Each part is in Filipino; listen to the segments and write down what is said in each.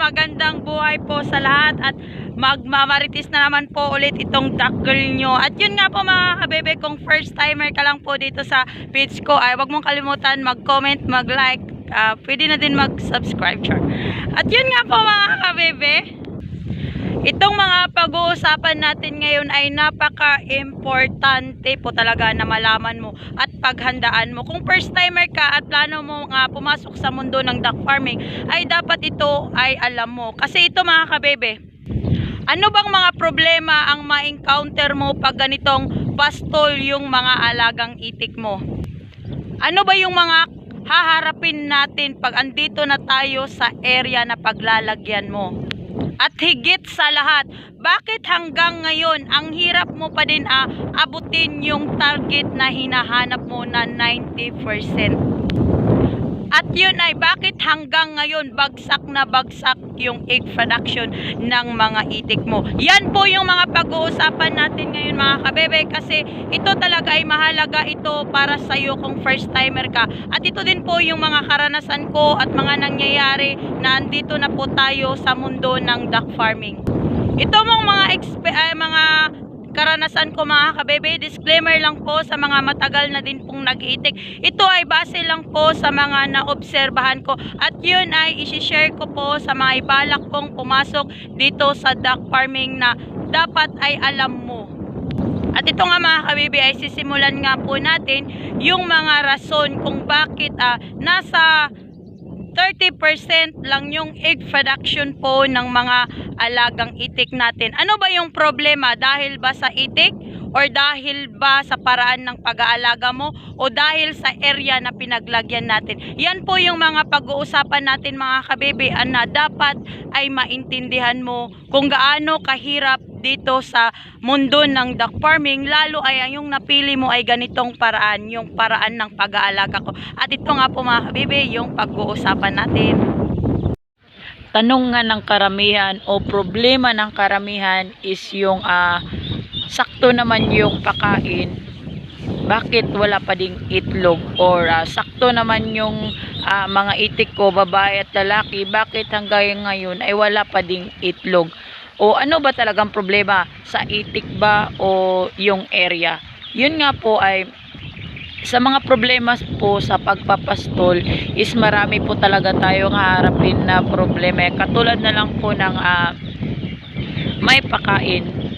magandang buhay po sa lahat at magmamaritis na naman po ulit itong duck girl nyo. At yun nga po mga kabebe, kung first timer ka lang po dito sa page ko ay wag mong kalimutan mag-comment, mag-like, pwede na din mag-subscribe. At yun nga po mga kabebe, itong mga pag-uusapan natin ngayon ay napaka-importante po talaga na malaman mo at paghandaan mo. Kung first timer ka at plano mo nga pumasok sa mundo ng duck farming, ay dapat ito ay alam mo. Kasi ito mga kabebe, ano bang mga problema ang ma-encounter mo pag ganitong pastol yung mga alagang itik mo? Ano ba yung mga haharapin natin pag andito na tayo sa area na paglalagyan mo? At higit sa lahat, bakit hanggang ngayon ang hirap mo pa din abutin yung target na hinahanap mo na 90%? At yun ay bakit hanggang ngayon bagsak na bagsak yung egg production ng mga itik mo? Yan po yung mga pag-uusapan natin ngayon mga kabebe, kasi ito talaga ay mahalaga ito para sa iyo kung first timer ka. At ito din po yung mga karanasan ko at mga nangyayari na andito na po tayo sa mundo ng duck farming. Ito mong mga karanasan ko mga kabebe, disclaimer lang po sa mga matagal na din pong nag-iitik. Ito ay base lang po sa mga naobserbahan ko at yun ay isi-share ko po sa mga ibalak pong pumasok dito sa duck farming na dapat ay alam mo. At ito nga mga kabebe ay sisimulan nga po natin yung mga rason kung bakit nasa 30% lang yung egg production po ng mga alagang itik natin. Ano ba yung problema? Dahil ba sa itik? Or dahil ba sa paraan ng pag-aalaga mo? O dahil sa area na pinaglagyan natin? Yan po yung mga pag-uusapan natin mga kabebe na dapat ay maintindihan mo kung gaano kahirap dito sa mundo ng duck farming, lalo ay yung napili mo ay ganitong paraan, yung paraan ng pag-aalaga ko. At ito nga po mga kabebe yung pag-uusapan natin. Tanong nga ng karamihan o problema ng karamihan is yung sakto naman yung pakain, bakit wala pa ding itlog? Or sakto naman yung mga itik ko, babae at lalaki, bakit hanggang ngayon ay wala pa ding itlog? O ano ba talagang problema? Sa itik ba o yung area? Yun nga po ay sa mga problema po sa pagpapastol is marami po talaga tayong haharapin na problema. Katulad na lang po ng may pakain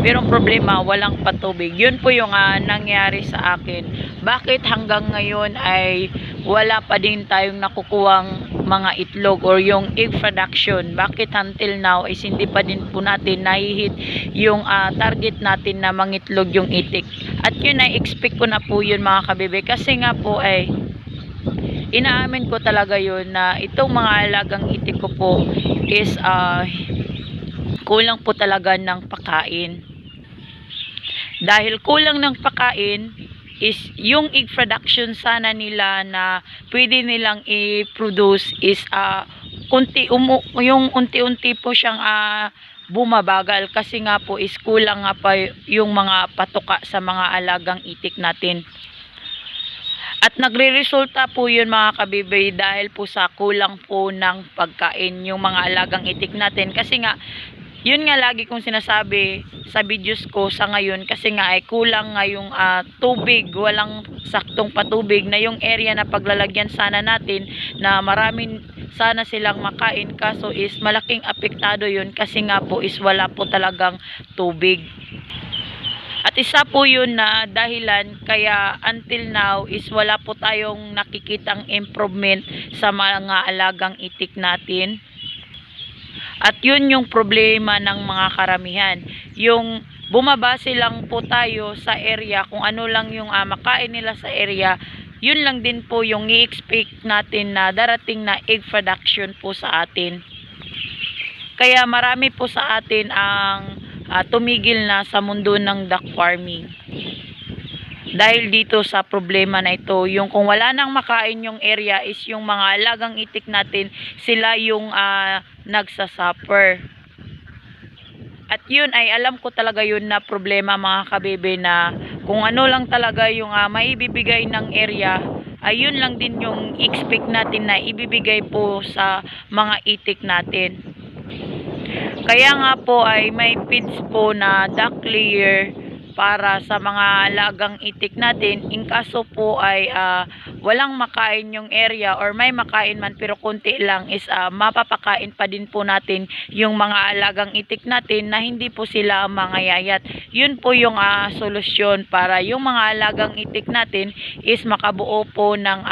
pero problema walang patubig. Yun po yung nangyari sa akin. Bakit hanggang ngayon ay wala pa din tayong nakukuwang mga itlog or yung egg production? Bakit until now is hindi pa din po natin nahihit yung target natin na mangitlog yung itik? At yun ay expect ko na po yun mga kabebe, kasi nga po ay inaamin ko talaga yun na itong mga alagang itik ko po is kulang po talaga ng pakain. Dahil kulang ng pakain is yung egg production sana nila na pwede nilang i-produce is yung unti-unti po siyang bumabagal, kasi nga po is kulang nga pa yung mga patuka sa mga alagang itik natin. At nagre-resulta po yun mga kabibay dahil po sa kulang po ng pagkain yung mga alagang itik natin. Kasi nga yun nga lagi kong sinasabi sa videos ko sa ngayon, kasi nga ay kulang nga yung tubig, walang saktong patubig na yung area na paglalagyan sana natin na maraming sana silang makain, kaso is malaking apektado yun kasi nga po is wala po talagang tubig. At isa po yun na dahilan kaya until now is wala po tayong nakikitang improvement sa mga alagang itik natin. At yun yung problema ng mga karamihan. Yung bumabase lang po tayo sa area, kung ano lang yung makain nila sa area, yun lang din po yung i-expect natin na darating na egg production po sa atin. Kaya marami po sa atin ang tumigil na sa mundo ng duck farming. Dahil dito sa problema na ito, yung kung wala nang makain yung area is yung mga alagang itik natin, sila yung nagsasuffer. At yun ay alam ko talaga yun na problema mga kabebe, na kung ano lang talaga yung maibibigay ng area ayun lang din yung expect natin na ibibigay po sa mga itik natin. Kaya nga po ay may feeds po na duck layer para sa mga alagang itik natin. In kaso po ay walang makain yung area or may makain man pero konti lang is mapapakain pa din po natin yung mga alagang itik natin na hindi po sila mangayayat. Yun po yung solusyon para yung mga alagang itik natin is makabuo po ng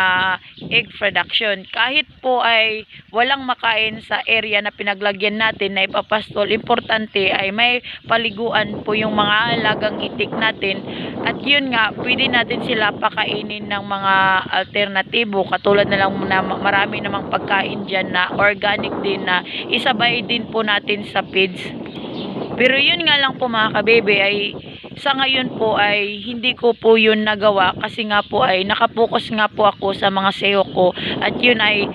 egg production. Kahit po ay walang makain sa area na pinaglagyan natin na ipapastol, importante ay may paliguan po yung mga alagang itik natin. At yun nga, pwede natin sila pakainin ng mga alternatibo katulad na lang na marami namang pagkain dyan na organic din na isabay din po natin sa feeds. Pero yun nga lang po mga kabebe ay sa ngayon po ay hindi ko po yun nagawa kasi nga po ay nakapokus nga po ako sa mga SEO ko at yun ay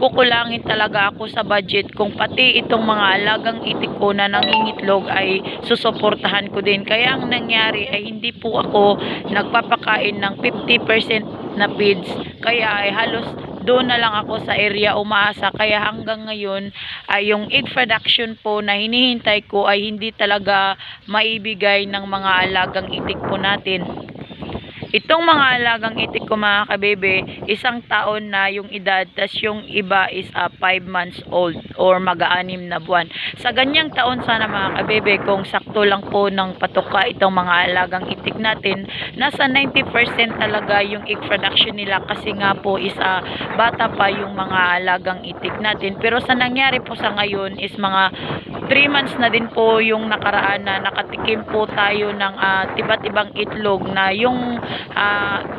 kukulangin talaga ako sa budget kung pati itong mga alagang itik ko na nangingitlog ay susuportahan ko din. Kaya ang nangyari ay hindi po ako nagpapakain ng 50% na feeds. Kaya ay halos doon na lang ako sa area umaasa. Kaya hanggang ngayon ay yung egg production po na hinihintay ko ay hindi talaga maibigay ng mga alagang itik po natin. Itong mga alagang itik ko mga kabebe, 1 taon na yung edad, tas yung iba is 5 months old or mag-6 na buwan. Sa ganyang taon sana mga kabebe, kung sakto lang po ng patuka itong mga alagang itik natin, nasa 90% talaga yung egg production nila kasi nga po is bata pa yung mga alagang itik natin. Pero sa nangyari po sa ngayon is mga 3 months na din po yung nakaraan na nakatikim po tayo ng tibat-ibang itlog na yung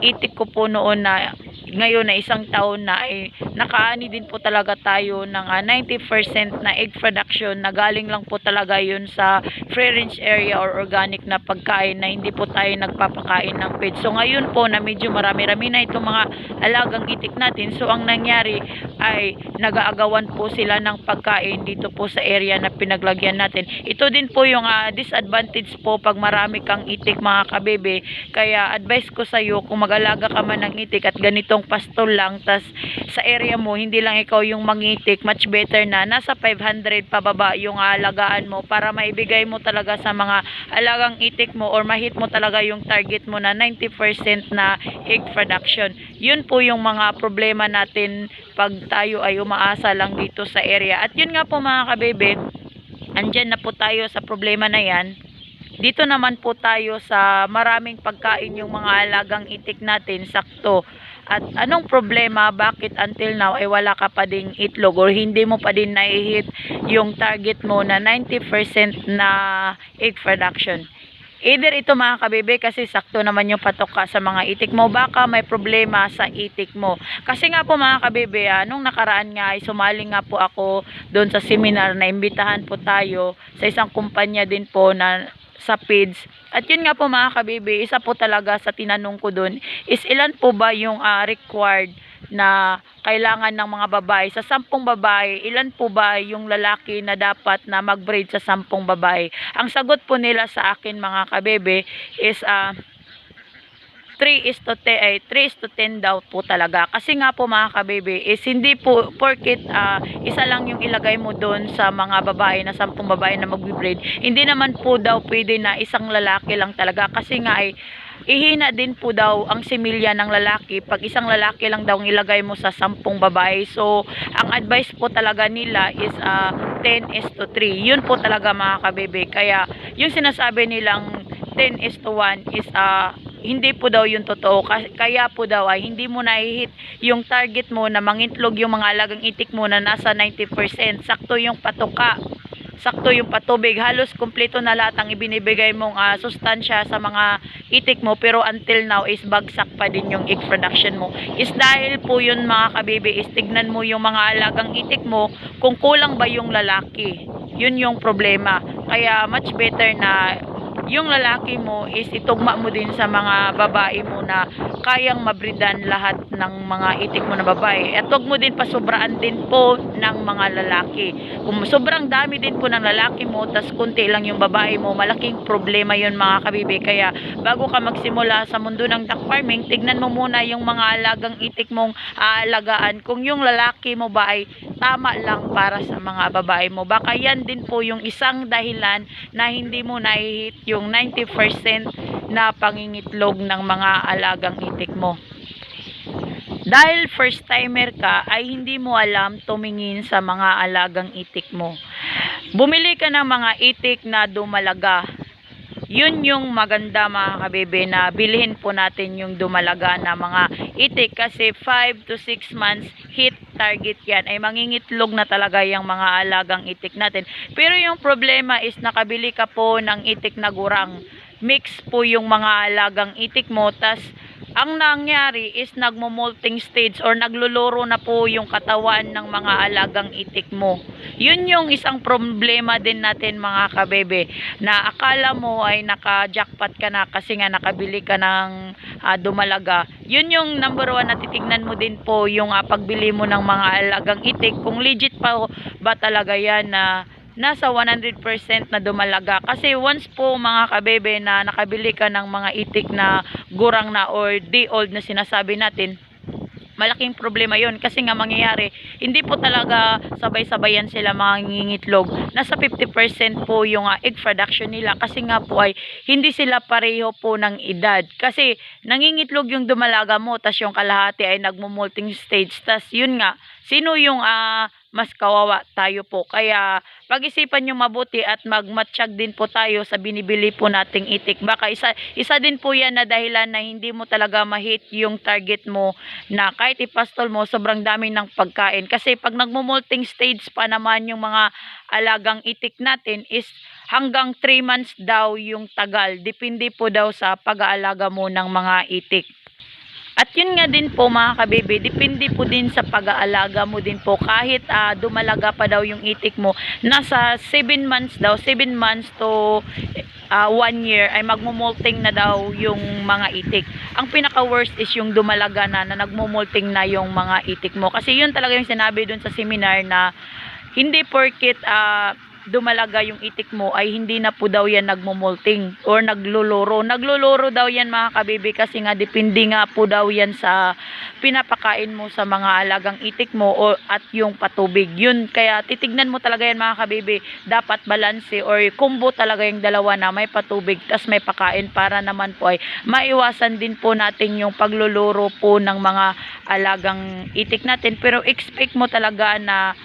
itik ko po noon na ngayon na 1 taon na ay nakaani din po talaga tayo ng 90% na egg production na galing lang po talaga yun sa free range area or organic na pagkain na hindi po tayo nagpapakain ng feed. So ngayon po na medyo marami-rami na itong mga alagang itik natin, so ang nangyari ay nag-aagawan po sila ng pagkain dito po sa area na pinaglagyan natin. Ito din po yung disadvantage po pag marami kang itik mga kabebe. Kaya advice ko sa iyo kung mag-alaga ka man ng itik at ganitong pastol lang, tas sa area mo hindi lang ikaw yung mangitik, much better na nasa 500 pababa yung alagaan mo para maibigay mo talaga sa mga alagang itik mo or mahit mo talaga yung target mo na 90% na egg production. Yun po yung mga problema natin pag tayo ay umaasa lang dito sa area. At yun nga po mga kabebe, andyan na po tayo sa problema na yan. Dito naman po tayo sa maraming pagkain yung mga alagang itik natin, sakto. At anong problema, bakit until now ay wala ka pa ding itlog or hindi mo pa din na-hit yung target mo na 90% na egg production? Either ito mga kabebe kasi sakto naman yung patoka sa mga itik mo, baka may problema sa itik mo. Kasi nga po mga kabebe, nung nakaraan nga ay sumali nga po ako doon sa seminar na imbitahan po tayo sa isang kumpanya din po na sa feeds. At yun nga po mga kabebe, isa po talaga sa tinanong ko doon is ilan po ba yung required na kailangan ng mga babae. Sa 10 babae, ilan po ba yung lalaki na dapat na mag-breed sa 10 babae? Ang sagot po nila sa akin mga kabebe is 3:10 daw po talaga. Kasi nga po mga kabebe is hindi po porket isa lang yung ilagay mo doon sa mga babae na 10 babae na magbe-breed. Hindi naman po daw pwede na isang lalaki lang talaga kasi nga ay ihina din po daw ang similya ng lalaki pag isang lalaki lang daw ang ilagay mo sa 10 babae. So ang advice po talaga nila is 10:3. Yun po talaga mga kabebe. Kaya yung sinasabi nilang 10:1 is hindi po daw yung totoo. Kaya po daw ay hindi mo na-hit yung target mo na mangitlog yung mga alagang itik mo na nasa 90%. Sakto yung patuka, sakto yung patubig, halos kumpleto na lahat ang ibinibigay mong sustansya sa mga itik mo, pero until now is bagsak pa din yung egg production mo. Is dahil po yun mga kabebe, is tignan mo yung mga alagang itik mo kung kulang ba yung lalaki. Yun yung problema. Kaya much better na yung lalaki mo is itugma mo din sa mga babae mo na kayang mabridan lahat ng mga itik mo na babae. At huwag mo din pasubraan din po ng mga lalaki. Kung sobrang dami din po ng lalaki mo, tas kunti lang yung babae mo, malaking problema yun mga kabibi. Kaya bago ka magsimula sa mundo ng duck farming, tignan mo muna yung mga alagang itik mong aalagaan. Kung yung lalaki mo ba ay tama lang para sa mga babae mo. Baka yan din po yung isang dahilan na hindi mo nahihit yung 90% na pangingitlog ng mga alagang itik mo. Dahil first timer ka ay hindi mo alam tumingin sa mga alagang itik mo. Bumili ka ng mga itik na dumalaga. Yun yung maganda mga kabebe, na bilhin po natin yung dumalaga na mga itik kasi 5 to 6 months hit target yan, ay mangingitlog na talaga yung mga alagang itik natin. Pero yung problema is nakabili ka po ng itik na gurang, mix po yung mga alagang itik mo, tas ang nangyari is nagmo-molting stage or nagluluro na po yung katawan ng mga alagang itik mo. Yun yung isang problema din natin mga kabebe, na akala mo ay naka-jackpot ka na kasi nga nakabili ka ng dumalaga. Yun yung number one na titignan mo din po yung pagbili mo ng mga alagang itik, kung legit pa ba talaga yan na nasa 100% na dumalaga. Kasi once po mga kabebe na nakabili ka ng mga itik na gurang na or day old na sinasabi natin, malaking problema yon kasi nga mangyayari, hindi po talaga sabay-sabayan sila mangingitlog. Nasa 50% po yung egg production nila kasi nga po ay hindi sila pareho po ng edad. Kasi nangingitlog yung dumalaga mo, tas yung kalahati ay nagmo-molting stage. Tas yun nga, sino yung mas kawawa? Tayo po. Kaya pag-isipan nyo mabuti at magmatsyag din po tayo sa binibili po nating itik. Baka isa din po yan na dahilan na hindi mo talaga ma-hit yung target mo, na kahit ipastol mo sobrang dami ng pagkain. Kasi pag nagmo-molting stage pa naman yung mga alagang itik natin is hanggang 3 months daw yung tagal. Depende po daw sa pag-aalaga mo ng mga itik. At yun nga din po mga kabebe, depende po din sa pag-aalaga mo din po. Kahit dumalaga pa daw yung itik mo, nasa 7 months daw, 7 months to 1 year ay magmumolting na daw yung mga itik. Ang pinaka-worst is yung dumalaga na nagmumolting na yung mga itik mo. Kasi yun talaga yung sinabi dun sa seminar, na hindi porket dumalaga yung itik mo ay hindi na po daw yan nagmumolting or nagluluro. Nagluluro daw yan mga kabebe kasi nga depende nga po daw yan sa pinapakain mo sa mga alagang itik mo at yung patubig. Yun, kaya titignan mo talaga yan mga kabebe. Dapat balanse or combo talaga yung dalawa, na may patubig tas may pakain, para naman po ay maiwasan din po natin yung pagluluro po ng mga alagang itik natin. Pero expect mo talaga na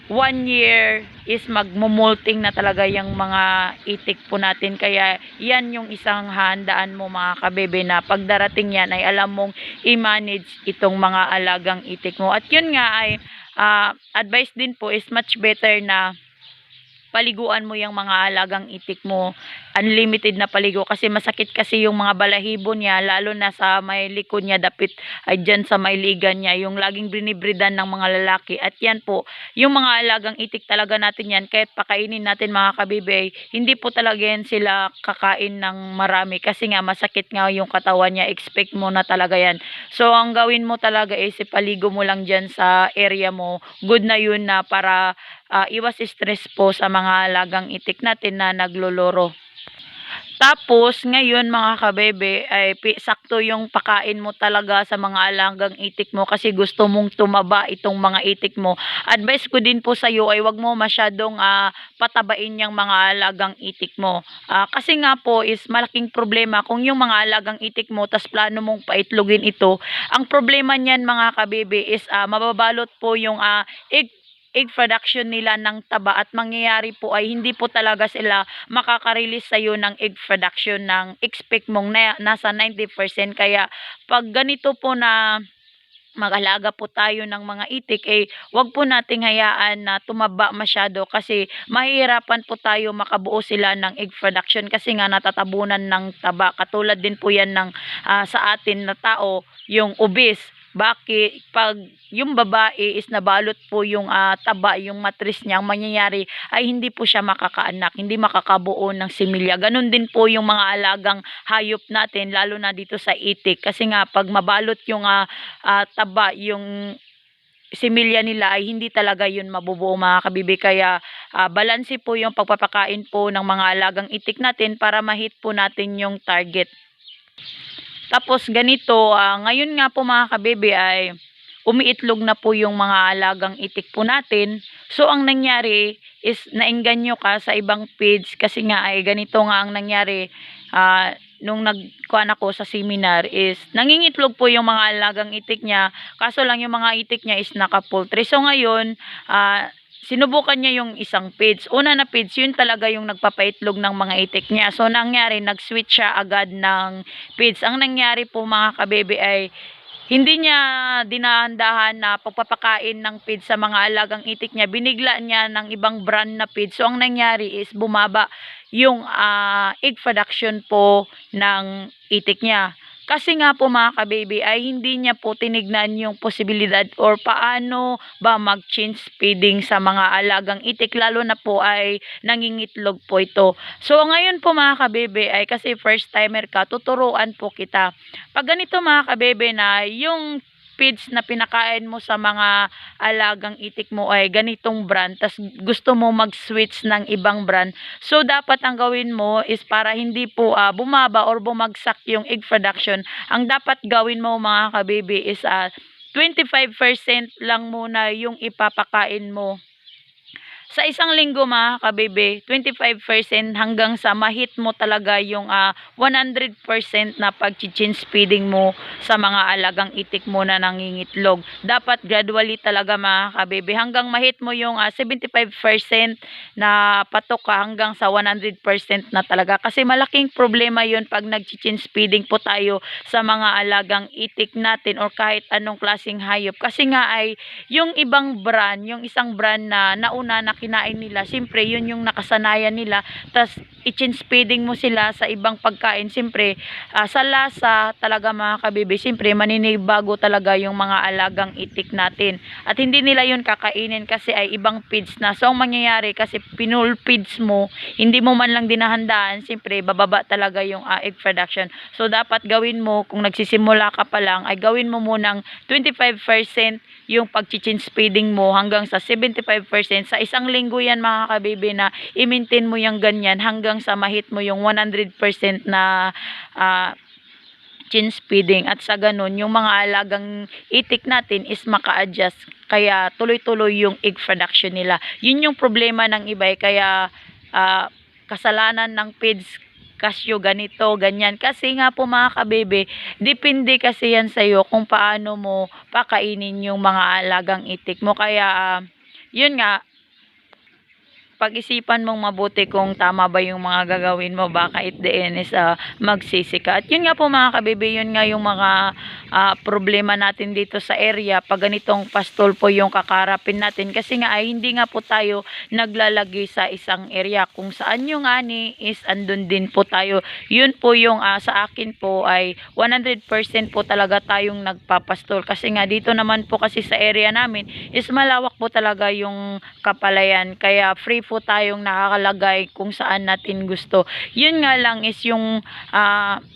1 year is magmumolting na talaga yung mga itik po natin. Kaya yan yung isang handaan mo mga kabebe, na pagdarating yan ay alam mong i-manage itong mga alagang itik mo. At yun nga ay advice din po is much better na paliguan mo yung mga alagang itik mo, unlimited na paligo, kasi masakit kasi yung mga balahibo niya, lalo na sa may likod niya, dapit ay dyan sa may ligan niya, yung laging binibridan ng mga lalaki. At yan po, yung mga alagang itik talaga natin yan, kahit pakainin natin mga kabibe, hindi po talaga yan sila kakain ng marami, kasi nga masakit nga yung katawan niya. Expect mo na talaga yan. So ang gawin mo talaga is ipaligo mo lang dyan sa area mo, good na yun, na para iwas stress po sa mga alagang itik natin na nagluluro. Tapos ngayon mga kabebe ay sakto yung pakain mo talaga sa mga alagang itik mo, kasi gusto mong tumaba itong mga itik mo. Advice ko din po sa iyo ay wag mo masyadong patabain yung mga alagang itik mo. Kasi nga po is malaking problema kung yung mga alagang itik mo tas plano mong paitlogin ito. Ang problema niyan mga kabebe is mababalot po yung egg production nila ng taba, at mangyayari po ay hindi po talaga sila makaka-release sa'yo ng egg production ng expect mong nasa 90%. Kaya pag ganito po na mag-alaga po tayo ng mga itik, wag po nating hayaan na tumaba masyado, kasi mahihirapan po tayo makabuo sila ng egg production kasi nga natatabunan ng taba. Katulad din po yan ng sa atin na tao, yung obese. Bakit? Pag yung babae is nabalot po yung taba, yung matris niya, ang mangyayari ay hindi po siya makakaanak, hindi makakabuo ng similya. Ganun din po yung mga alagang hayop natin, lalo na dito sa itik. Kasi nga, pag mabalot yung taba, yung similya nila ay hindi talaga yun mabubuo mga kabibi. Kaya balanse po yung pagpapakain po ng mga alagang itik natin para ma-hit po natin yung target. Tapos ganito, ngayon nga po mga kabibi ay umiitlog na po yung mga alagang itik po natin. So ang nangyari is naengganyo ka sa ibang page kasi nga ay ganito nga ang nangyari. Nung nagkuhan ako sa seminar is nangingitlog po yung mga alagang itik niya, kaso lang yung mga itik niya is naka-poultry. So ngayon, sinubukan niya yung isang page. Una na page, yun talaga yung nagpapaitlog ng mga itik niya. So nangyari, nag-switch siya agad ng page. Ang nangyari po mga kabebe ay hindi niya dinahandahan na pagpapakain ng feed sa mga alagang itik niya. Binigla niya ng ibang brand na feed. So, ang nangyari is bumaba yung egg production po ng itik niya. Kasi nga po mga kababy ay hindi niya po tinignan yung posibilidad or paano ba mag-change feeding sa mga alagang itik, lalo na po ay nangingitlog po ito. So ngayon po mga kababy ay kasi first timer ka, tuturuan po kita. Pag ganito mga kababy na yung feeds na pinakain mo sa mga alagang itik mo ay ganitong brand, tas gusto mo mag-switch ng ibang brand, so dapat ang gawin mo is para hindi po bumaba or bumagsak yung egg production, ang dapat gawin mo mga kabibi is 25% lang muna yung ipapakain mo. Sa isang linggo mga kabibi, 25% hanggang sa mahit mo talaga yung 100% na pag-change feeding mo sa mga alagang itik mo na nangingitlog. Dapat gradually talaga mga kabibi hanggang mahit mo yung 75% na patok ka hanggang sa 100% na talaga. Kasi malaking problema yun pag nag-change feeding po tayo sa mga alagang itik natin or kahit anong klaseng hayop. Kasi nga ay yung ibang brand, yung isang brand na nauna na kinain nila, siyempre yun yung nakasanayan nila, tas i-change feeding mo sila sa ibang pagkain, siyempre sa lasa talaga mga kabibi, siyempre maninibago talaga yung mga alagang itik natin at hindi nila yun kakainin kasi ay ibang feeds na. So ang mangyayari kasi pinul feeds mo, hindi mo man lang dinahandaan, siyempre bababa talaga yung egg production. So dapat gawin mo, kung nagsisimula ka pa lang, ay gawin mo munang 25% yung pag-change feeding mo hanggang sa 75%. Sa isang linggo yan mga kabibi na i-maintain mo yung ganyan hanggang sa mahit mo yung 100% na change feeding. At sa ganun, yung mga alagang itik natin is maka-adjust. Kaya tuloy-tuloy yung egg production nila. Yun yung problema ng iba. Kaya kasalanan ng feeds kasyo ganito, ganyan. Kasi nga po mga kabebe, depende kasi yan sa'yo kung paano mo pakainin yung mga alagang itik mo. Kaya, yun nga, pag-isipan mong mabuti kung tama ba yung mga gagawin mo, baka it the end is magsisi ka. At yun nga po mga kabibi, yun nga yung mga problema natin dito sa area pag ganitong pastol po yung kakarapin natin. Kasi nga ay hindi nga po tayo naglalagay sa isang area, kung saan yung ani is andun din po tayo. Yun po yung sa akin po ay 100% po talaga tayong nagpapastol. Kasi nga dito naman po kasi sa area namin is malawak po talaga yung kapalayan. Kaya free po tayong nakakalagay kung saan natin gusto. Yun nga lang is yung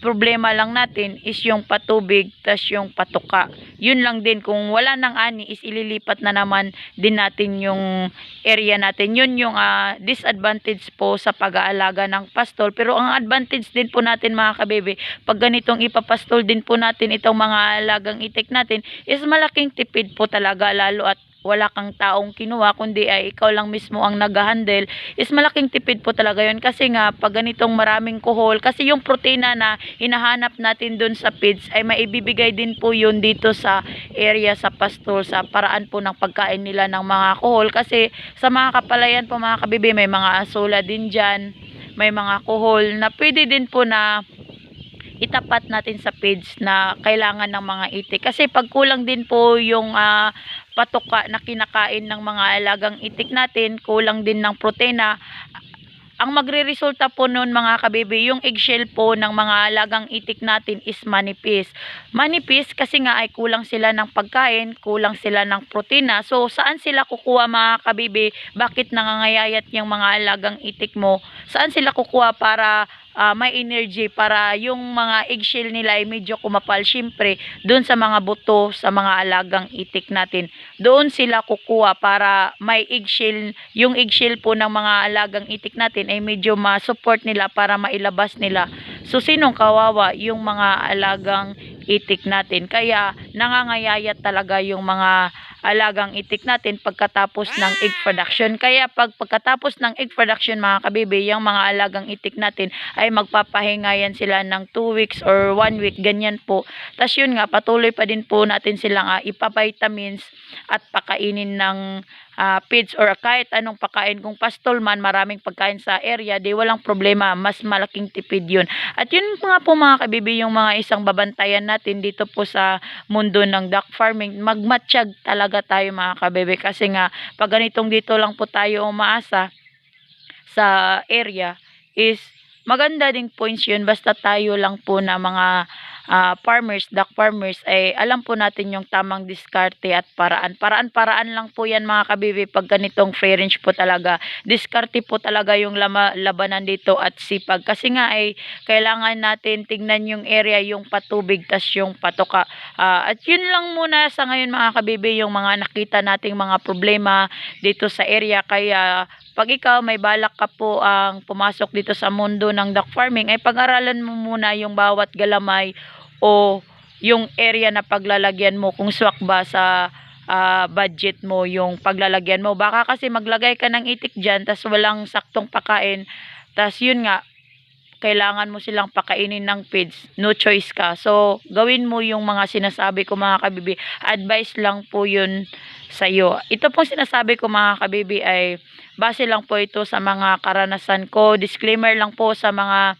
problema lang natin is yung patubig tas yung patuka. Yun lang din, kung wala nang ani is ililipat na naman din natin yung area natin. Yun yung disadvantage po sa pag-aalaga ng pastol. Pero ang advantage din po natin mga kabebe, pag ganitong ipapastol din po natin itong mga alagang itik natin, is malaking tipid po talaga, lalo at wala kang taong kinuha kundi ay ikaw lang mismo ang nag-handle, is malaking tipid po talaga yun. Kasi nga pag ganitong maraming kuhol, kasi yung protina na hinahanap natin dun sa feeds ay maibibigay din po yun dito sa area sa pastol, sa paraan po ng pagkain nila ng mga kuhol. Kasi sa mga kapalayan po mga kabibi, may mga asula din dyan, may mga kuhol na pwede din po na itapat natin sa feeds na kailangan ng mga itik. Kasi pag kulang din po yung patuka na kinakain ng mga alagang itik natin, kulang din ng proteina, ang magreresulta po nun mga kabibi, yung eggshell po ng mga alagang itik natin is manipis. Manipis kasi nga ay kulang sila ng pagkain, kulang sila ng protina. So saan sila kukuha mga kabibi? Bakit nangangayayat yung mga alagang itik mo? Saan sila kukuha para may energy, para yung mga eggshell nila ay medyo kumapal? Syempre doon sa mga buto sa mga alagang itik natin, doon sila kukuha para may eggshell, yung eggshell po ng mga alagang itik natin ay medyo ma-support nila para mailabas nila. So sinong kawawa? Yung mga alagang itik natin. Kaya nangangayayat talaga yung mga alagang itik natin pagkatapos ng egg production. Kaya pagkatapos ng egg production mga kabibi, yung mga alagang itik natin ay magpapahinga yan sila ng 2 weeks or 1 week, ganyan po. Tas yun nga, patuloy pa din po natin silang ipavitamins at pakainin ng feeds or kahit anong pagkain. Kung pastol man, maraming pagkain sa area, di walang problema, mas malaking tipid yun. At yun nga po mga kabibi, yung mga isang babantayan natin dito po sa mundo ng duck farming, magmatsyag talaga tayo mga kabibi, kasi nga pag ganitong dito lang po tayo umaasa sa area is maganda ding points yun, basta tayo lang po na mga farmers, duck farmers, ay alam po natin yung tamang diskarte at paraan. Paraan lang po yan mga kabibi pag ganitong free range po talaga. Diskarte po talaga yung labanan dito at sipag. Kasi nga ay kailangan natin tingnan yung area, yung patubig, tas yung patoka. At yun lang muna sa ngayon mga kabibi, yung mga nakita nating mga problema dito sa area. Kaya pag ikaw may balak ka po ang pumasok dito sa mundo ng duck farming, ay pag-aralan mo muna yung bawat galamay o yung area na paglalagyan mo, kung swak ba sa budget mo yung paglalagyan mo. Baka kasi maglagay ka ng itik dyan tas walang saktong pakain, tas yun nga, kailangan mo silang pakainin ng feeds, no choice ka. So gawin mo yung mga sinasabi ko mga kabibi, advice lang po yun sa'yo. Ito pong sinasabi ko mga kabibi ay base lang po ito sa mga karanasan ko. Disclaimer lang po sa mga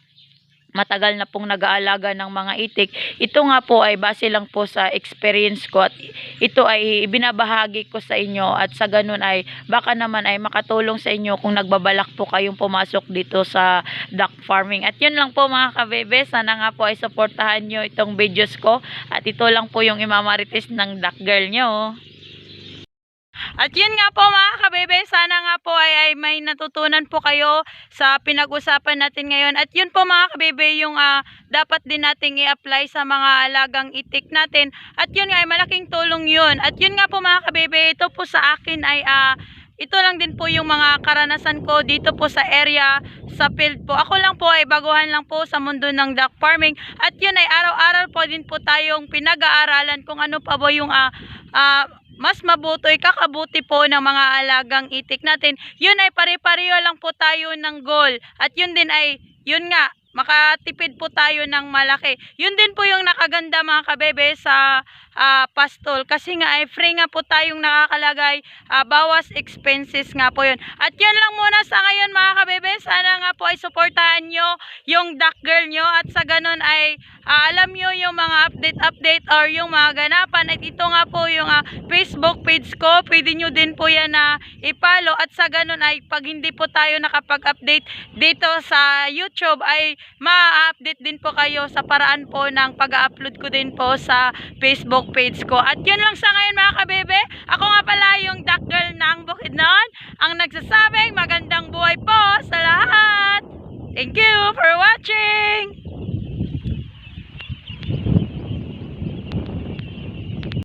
matagal na pong nag-aalaga ng mga itik. Ito nga po ay base lang po sa experience ko at ito ay binabahagi ko sa inyo, at sa ganun ay baka naman ay makatulong sa inyo kung nagbabalak po kayong pumasok dito sa duck farming. At yun lang po mga kabebe, sana nga po ay supportahan nyo itong videos ko, at ito lang po yung imamarites ng duck girl nyo. At yun nga po mga kabebe, sana nga po ay may natutunan po kayo sa pinag-usapan natin ngayon. At yun po mga kabebe, yung dapat din nating i-apply sa mga alagang itik natin. At yun nga ay malaking tulong yun. At yun nga po mga kabebe, ito po sa akin ay ito lang din po yung mga karanasan ko dito po sa area, sa field po. Ako lang po ay baguhan lang po sa mundo ng duck farming. At yun ay araw-araw po din po tayong pinag-aaralan kung ano pa po yung mas mabuto'y kakabuti po ng mga alagang itik natin. Yun ay pare-pareho lang po tayo ng goal. At yun din ay, yun nga, makatipid po tayo ng malaki. Yun din po yung nakaganda mga kabebe sa pastol. Kasi nga ay free nga po tayong nakakalagay. Bawas expenses nga po yun. At yun lang muna sa ngayon mga kabebe. Sana nga po ay supportahan nyo yung duck girl nyo. At sa ganun ay alam nyo yung mga update or yung mga ganapan. At ito nga po yung Facebook page ko. Pwede nyo din po yan na i-follow. At sa ganun ay pag hindi po tayo nakapag-update dito sa YouTube ay ma-update din po kayo sa paraan po ng pag-upload ko din po sa Facebook page ko. At yun lang sa ngayon mga kabebe. Ako nga pala yung duck girl ng Bukidnon, ang nagsasabing magandang buhay po sa lahat. Thank you for watching!